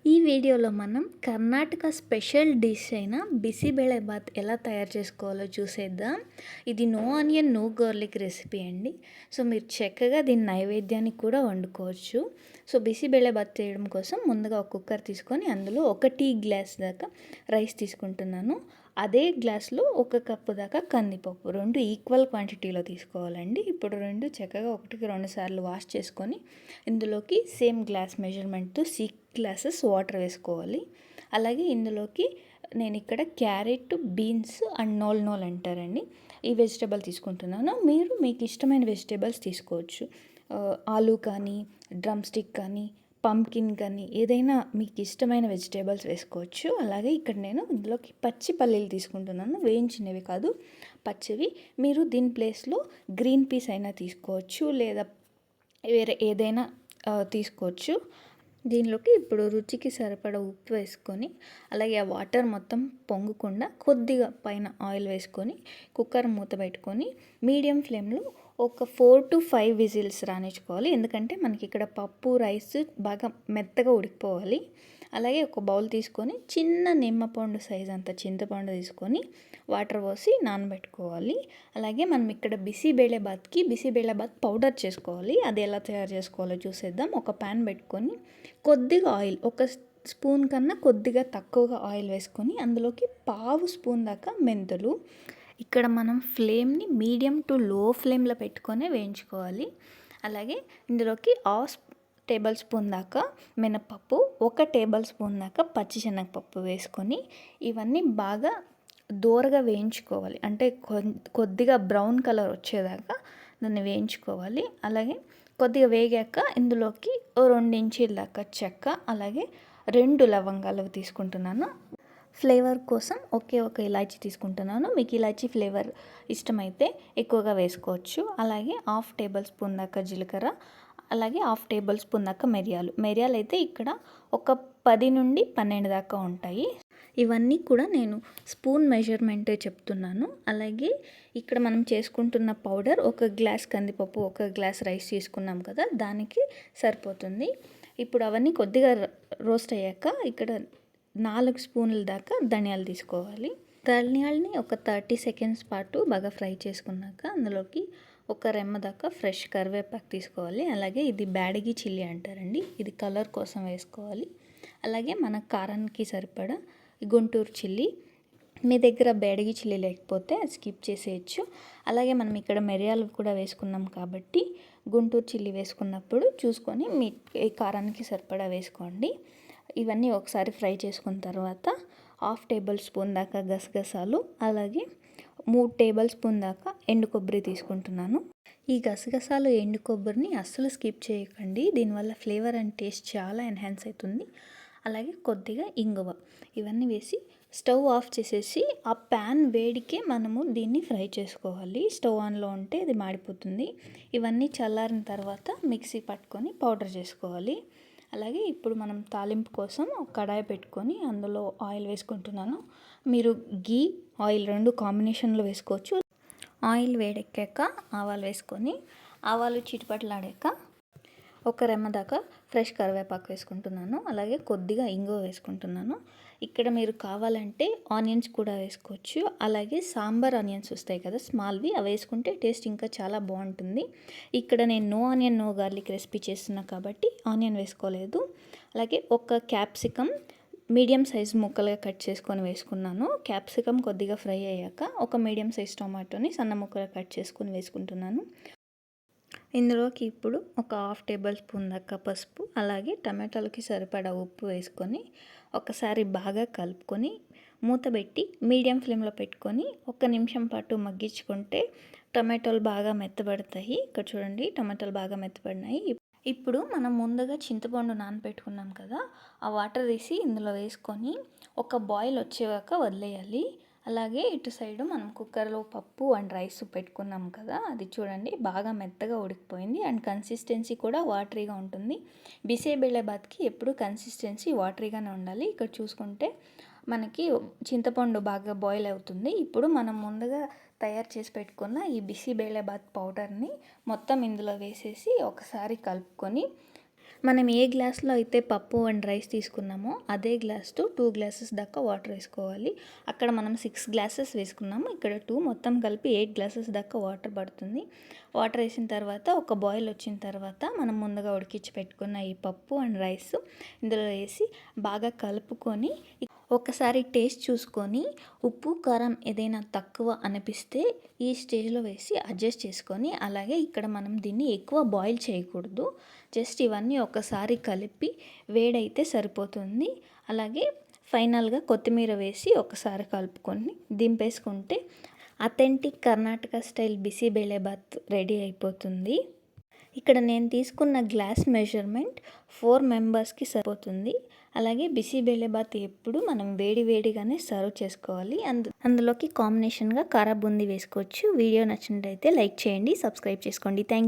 ఈ వీడియోలో మనం కర్ణాటక స్పెషల్ డిష్ అయిన బిసిబెళేబాత్ ఎలా తయారు చేసుకోవాలో చూసేద్దాం. ఇది no onion no garlic recipe అండి. సో మీరు చక్కగా దీని నైవేద్యానికి కూడా వండుకోవచ్చు. సో బిసిబెళేబాత్ చేయడం కోసం ముందుగా ఒక కుక్కర్ తీసుకొని అందులో 1 టీ గ్లాస్ దాకా రైస్ తీసుకుంటున్నాను. అదే గ్లాస్లో 1 కప్పు దాకా కందిపప్పు, 2 ఈక్వల్ క్వాంటిటీలో తీసుకోవాలండి. ఇప్పుడు 2 చక్కగా 1కి 2 సార్లు వాష్ చేసుకొని ఇందులోకి సేమ్ గ్లాస్ మెజర్మెంట్తో 6 గ్లాసెస్ వాటర్ వేసుకోవాలి. అలాగే ఇందులోకి నేను ఇక్కడ క్యారెట్, బీన్స్ అండ్ నోల్ అంటారండి, ఈ వెజిటేబుల్ తీసుకుంటున్నాను. మీరు మీకు ఇష్టమైన వెజిటేబుల్స్ తీసుకోవచ్చు. ఆలూ కానీ, డ్రమ్ స్టిక్ కానీ, పంకిన్ కానీ, ఏదైనా మీకు ఇష్టమైన వెజిటేబుల్స్ వేసుకోవచ్చు. అలాగే ఇక్కడ నేను ఇందులోకి పచ్చి పల్లీలు తీసుకుంటున్నాను, వేయించినవి కాదు, పచ్చివి. మీరు దీని ప్లేస్లో గ్రీన్ పీస్ అయినా తీసుకోవచ్చు, లేదా వేరే ఏదైనా తీసుకోవచ్చు. దీనిలోకి ఇప్పుడు రుచికి సరిపడా ఉప్పు వేసుకొని, అలాగే ఆ వాటర్ మొత్తం పొంగకుండా కొద్దిగా పైన ఆయిల్ వేసుకొని కుక్కర్ మూత పెట్టుకొని మీడియం ఫ్లేమ్లో ఒక 4 to 5 విజిల్స్ రానిచ్చుకోవాలి. ఎందుకంటే మనకి ఇక్కడ పప్పు, రైస్ బాగా మెత్తగా ఉడికిపోవాలి. అలాగే ఒక బౌల్ తీసుకొని చిన్న నిమ్మపండు సైజ్ అంత చింతపండు తీసుకొని వాటర్ పోసి నానబెట్టుకోవాలి. అలాగే మనం ఇక్కడ బిసిబేళేబాత్ పౌడర్ చేసుకోవాలి. అది ఎలా తయారు చేసుకోవాలో చూసేద్దాం. ఒక ప్యాన్ పెట్టుకొని కొద్దిగా ఆయిల్, 1 స్పూన్ కన్నా కొద్దిగా తక్కువగా ఆయిల్ వేసుకొని అందులోకి 1/2 స్పూన్ దాకా మెంతులు. ఇక్కడ మనం ఫ్లేమ్ని మీడియం టు లో ఫ్లేమ్లో పెట్టుకొని వేయించుకోవాలి. అలాగే ఇందులోకి 1/2 టేబుల్ స్పూన్ దాకా మినపప్పు, 1 టేబుల్ స్పూన్ దాకా పచ్చిశనగపప్పు వేసుకొని ఇవన్నీ బాగా దోరగా వేయించుకోవాలి. అంటే కొద్దిగా బ్రౌన్ కలర్ వచ్చేదాకా దాన్ని వేయించుకోవాలి. అలాగే కొద్దిగా వేగాక ఇందులోకి 2 ఇంచీల దాకా చెక్క, అలాగే 2 లవంగాలు తీసుకుంటున్నాను. ఫ్లేవర్ కోసం ఒక ఇలాచీ తీసుకుంటున్నాను. మీకు ఇలాచీ ఫ్లేవర్ ఇష్టమైతే ఎక్కువగా వేసుకోవచ్చు. అలాగే 1/2 టేబుల్ స్పూన్ దాకా జీలకర్ర, అలాగే 1/2 టేబుల్ స్పూన్ దాకా మిరియాలు అయితే ఇక్కడ ఒక 10 నుండి 12 దాకా ఉంటాయి. ఇవన్నీ కూడా నేను స్పూన్ మెజర్మెంటే చెప్తున్నాను. అలాగే ఇక్కడ మనం చేసుకుంటున్న పౌడర్ 1 గ్లాస్ కందిపప్పు, 1 గ్లాస్ రైస్ తీసుకున్నాం కదా, దానికి సరిపోతుంది. ఇప్పుడు అవన్నీ కొద్దిగా రోస్ట్ అయ్యాక ఇక్కడ 4 స్పూన్ల దాకా ధనియాలు తీసుకోవాలి. ధనియాలని ఒక 30 సెకండ్స్ పాటు బాగా ఫ్రై చేసుకున్నాక అందులోకి 1 రెమ్మ దాకా ఫ్రెష్ కరివేపాకు తీసుకోవాలి. అలాగే ఇది బ్యాడగి చిల్లీ అంటారండి, ఇది కలర్ కోసం వేసుకోవాలి. అలాగే మన కారానికి సరిపడా గుంటూరు చిల్లీ. మీ దగ్గర బ్యాడగి చిల్లీ లేకపోతే స్కిప్ చేసేయచ్చు. అలాగే మనం ఇక్కడ మిరియాలు కూడా వేసుకున్నాం కాబట్టి గుంటూరు చిల్లీ వేసుకున్నప్పుడు చూసుకొని మీ కారానికి సరిపడా వేసుకోండి. ఇవన్నీ ఒకసారి ఫ్రై చేసుకున్న తర్వాత 1/2 టేబుల్ స్పూన్ దాకా గసగసాలు, అలాగే 3 టేబుల్ స్పూన్ దాకా ఎండు కొబ్బరి తీసుకుంటున్నాను. ఈ గసగసాలు, ఎండు కొబ్బరిని అస్సలు స్కిప్ చేయకండి, దీనివల్ల ఫ్లేవర్ అండ్ టేస్ట్ చాలా ఎన్హాన్స్ అవుతుంది. అలాగే కొద్దిగా ఇంగువ, ఇవన్నీ వేసి స్టవ్ ఆఫ్ చేసేసి ఆ ప్యాన్ వేడికే మనము దీన్ని ఫ్రై చేసుకోవాలి. స్టవ్ ఆన్లో ఉంటే ఇది మాడిపోతుంది. ఇవన్నీ చల్లారిన తర్వాత మిక్సీ పట్టుకొని పౌడర్ చేసుకోవాలి. అలాగే ఇప్పుడు మనం తాలింపు కోసం ఒక కడాయి పెట్టుకొని అందులో ఆయిల్ వేసుకుంటున్నాను. మీరు గీ, ఆయిల్ 2 కాంబినేషన్లో వేసుకోవచ్చు. ఆయిల్ వేడెక్కాక ఆవాలు వేసుకొని, ఆవాలు చిటపటలాడాక 1 రెమ్మ దాకా ఫ్రెష్ కరివేపాకు వేసుకుంటున్నాను. అలాగే కొద్దిగా ఇంగువ వేసుకుంటున్నాను. ఇక్కడ మీరు కావాలంటే ఆనియన్స్ కూడా వేసుకోవచ్చు. అలాగే సాంబార్ ఆనియన్స్ వస్తాయి కదా స్మాల్వి, అవి వేసుకుంటే టేస్ట్ ఇంకా చాలా బాగుంటుంది. ఇక్కడ నేను no onion no garlic recipe చేస్తున్నా కాబట్టి ఆనియన్ వేసుకోలేదు. అలాగే 1 క్యాప్సికమ్ మీడియం సైజ్ ముక్కలుగా కట్ చేసుకొని వేసుకున్నాను. క్యాప్సికమ్ కొద్దిగా ఫ్రై అయ్యాక 1 మీడియం సైజ్ టొమాటోని సన్న ముక్కలుగా కట్ చేసుకొని వేసుకుంటున్నాను. ఇందులోకి ఇప్పుడు 1/2 టేబుల్ స్పూన్ దాకా పసుపు, అలాగే టమాటాలకి సరిపడా ఉప్పు వేసుకొని ఒకసారి బాగా కలుపుకొని మూత పెట్టి మీడియం ఫ్లేమ్లో పెట్టుకొని 1 నిమిషం పాటు మగ్గించుకుంటే టమాటాలు బాగా మెత్తబడతాయి. ఇక్కడ చూడండి, టమాటాలు బాగా మెత్తబడినాయి. ఇప్పుడు మనం ముందుగా చింతపండు నానబెట్టుకున్నాం కదా, ఆ వాటర్ తీసి ఇందులో వేసుకొని ఒక బాయిల్ వచ్చేవాక వదిలేయాలి. అలాగే ఇటు సైడు మనం కుక్కర్లో పప్పు అండ్ రైస్ పెట్టుకున్నాం కదా, అది చూడండి బాగా మెత్తగా ఉడికిపోయింది అండ్ కన్సిస్టెన్సీ కూడా వాటరీగా ఉంటుంది. బిసిబేళేబాత్కి ఎప్పుడు కన్సిస్టెన్సీ వాటరీగానే ఉండాలి. ఇక్కడ చూసుకుంటే మనకి చింతపండు బాగా బాయిల్ అవుతుంది. ఇప్పుడు మనం ముందుగా తయారు చేసి పెట్టుకున్న ఈ బిసిబేళేబాత్ పౌడర్ని మొత్తం ఇందులో వేసేసి ఒకసారి కలుపుకొని మనం ఏ గ్లాస్లో అయితే పప్పు అండ్ రైస్ తీసుకున్నామో అదే గ్లాస్తో 2 గ్లాసెస్ దాకా వాటర్ వేసుకోవాలి. అక్కడ మనం 6 గ్లాసెస్ వేసుకున్నాము, ఇక్కడ 2, మొత్తం కలిపి 8 గ్లాసెస్ దాకా వాటర్ పడుతుంది. వాటర్ వేసిన తర్వాత ఒక బాయిల్ వచ్చిన తర్వాత మనం ముందుగా ఉడికించి పెట్టుకున్న ఈ పప్పు అండ్ రైస్ ఇందులో వేసి బాగా కలుపుకొని ఒకసారి టేస్ట్ చూసుకొని ఉప్పు కారం ఏదైనా తక్కువ అనిపిస్తే ఈ స్టేజ్లో వేసి అడ్జస్ట్ చేసుకొని, అలాగే ఇక్కడ మనం దీన్ని ఎక్కువ బాయిల్ చేయకూడదు, జస్ట్ ఇవన్నీ ఒకసారి కలిపి వేడైతే సరిపోతుంది. అలాగే ఫైనల్గా కొత్తిమీర వేసి ఒకసారి కలుపుకొని దింపేసుకుంటే అథెంటిక్ కర్ణాటక స్టైల్ బిసిబేళేబాత్ రెడీ అయిపోతుంది. ఇక్కడ నేను తీసుకున్న గ్లాస్ మెజర్మెంట్ 4 మెంబర్స్కి సరిపోతుంది. అలాగే బిసిబేళేబాత్ ఎప్పుడు మనం వేడిగానే సర్వ్ చేసుకోవాలి. అందులోకి కాంబినేషన్గా కారా బూందీ వేసుకోవచ్చు. వీడియో నచ్చినట్టయితే లైక్ చేయండి, సబ్స్క్రైబ్ చేసుకోండి. థ్యాంక్